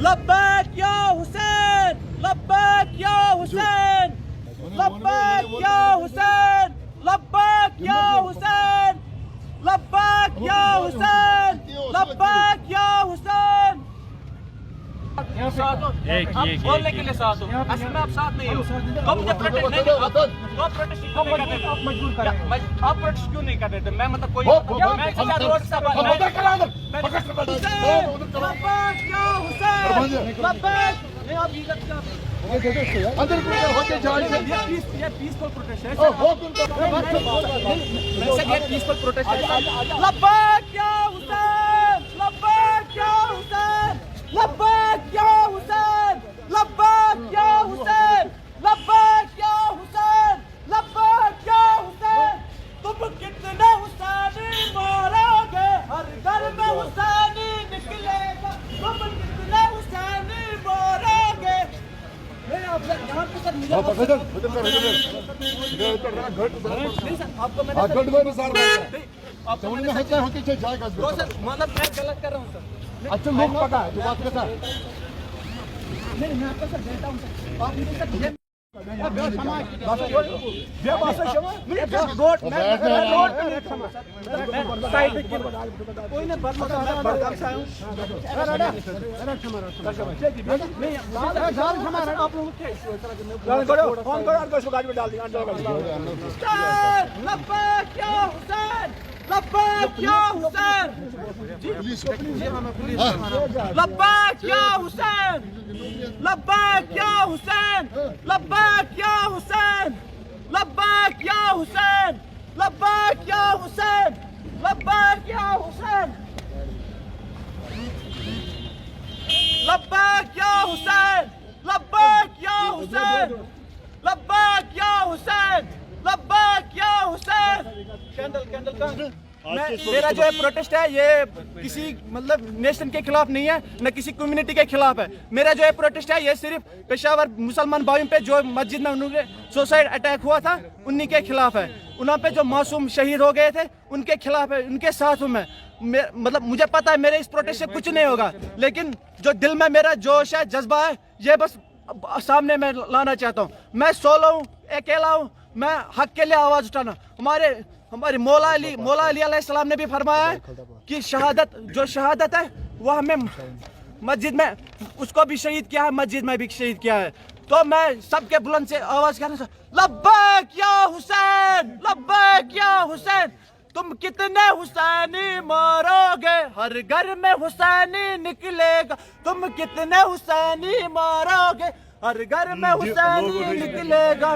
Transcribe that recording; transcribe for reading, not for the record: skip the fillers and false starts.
लब्बैक या हुसैन, लब्बैक या हुसैन, लब्बैक या हुसैन, लब्बैक या हुसैन, लब्बैक या हुसैन, लब्बैक या हुसैन। बोलने के लिए साथ हो, असल में आप साथ नहीं हो। तो मुझे प्रोटेस्ट नहीं, आप प्रोटेस्ट क्यों नहीं कर रहे थे? आप प्रोटेस्ट क्यों नहीं कर रहे थे? मैं मतलब कोई मैं रोड से लब्बैक या हुसैन, लब्बैक। नहीं आप इधर अंदर होके जाइए। ये पीसफुल प्रोटेस्ट है। ये पीसफुल प्रोटेस्ट है। लब्बैक या हुसैन, लब्बैक या हुसैन, लब्बैक या हुसैन, लब्बैक या हुसैन, लब्बैक या हुसैन, लब्बैक या हुसैन। तुम कितने हुसैनी मारोगे, हर घर में हुसैनी निकलेगा। तुम कितने हुसैनी मारोगे। आपको मैंने मतलब मैं गलत कर रहा हूँ सर। अच्छा लोग पता है तो बात कैसा है? नहीं मैं आपको सर देता हूँ सर। आप मुझे सर रोड साइड कोई ना बरगम से आया हूँ। आप लोग फोन करो और गाड़ी में डाल दिया। लब्बैक या हुसैन, लब्बैक या हुसैन, लब्बैक या हुसैन, लब्बैक या हुसैन, लब्बैक या हुसैन, लब्बैक या हुसैन, लब्बैक या हुसैन, लब्बैक या हुसैन, लब्बैक या हुसैन, लब्बैक या हुसैन, लब्बैक या हुसैन, लब्बैक या हुसैन। कैंडल कैंडल मेरा जो है प्रोटेस्ट है ये किसी मतलब नेशन के खिलाफ नहीं है, न किसी कम्युनिटी के खिलाफ है। मेरा जो है प्रोटेस्ट है ये सिर्फ पेशावर मुसलमान भाइयों पे जो मस्जिद में उन्होंने सुसाइड अटैक हुआ था उन्हीं के खिलाफ है। उन्होंने पे जो मासूम शहीद हो गए थे उनके खिलाफ है, उनके साथ हूँ मैं। मतलब मुझे पता है मेरे इस प्रोटेस्ट से कुछ नहीं होगा, लेकिन जो दिल में मेरा जोश है, जज्बा है, ये बस सामने मैं लाना चाहता हूँ। मैं सोलो हूँ, अकेला हूँ, मैं हक के लिए आवाज उठाना। हमारे मौला अली अलैहिस्सलाम ने भी फरमाया है कि शहादत जो शहादत है वो हमें मस्जिद में उसको भी शहीद किया है, मस्जिद में भी शहीद किया है। तो मैं सबके बुलंद से आवाज करना चाहता, लब्बैक या हुसैन, लब्बैक या हुसैन। तुम कितने हुसैनी मारोगे, हर घर में हुसैनी निकलेगा। तुम कितने हुसैनी मारोगे, हर घर में हुसैनी निकलेगा।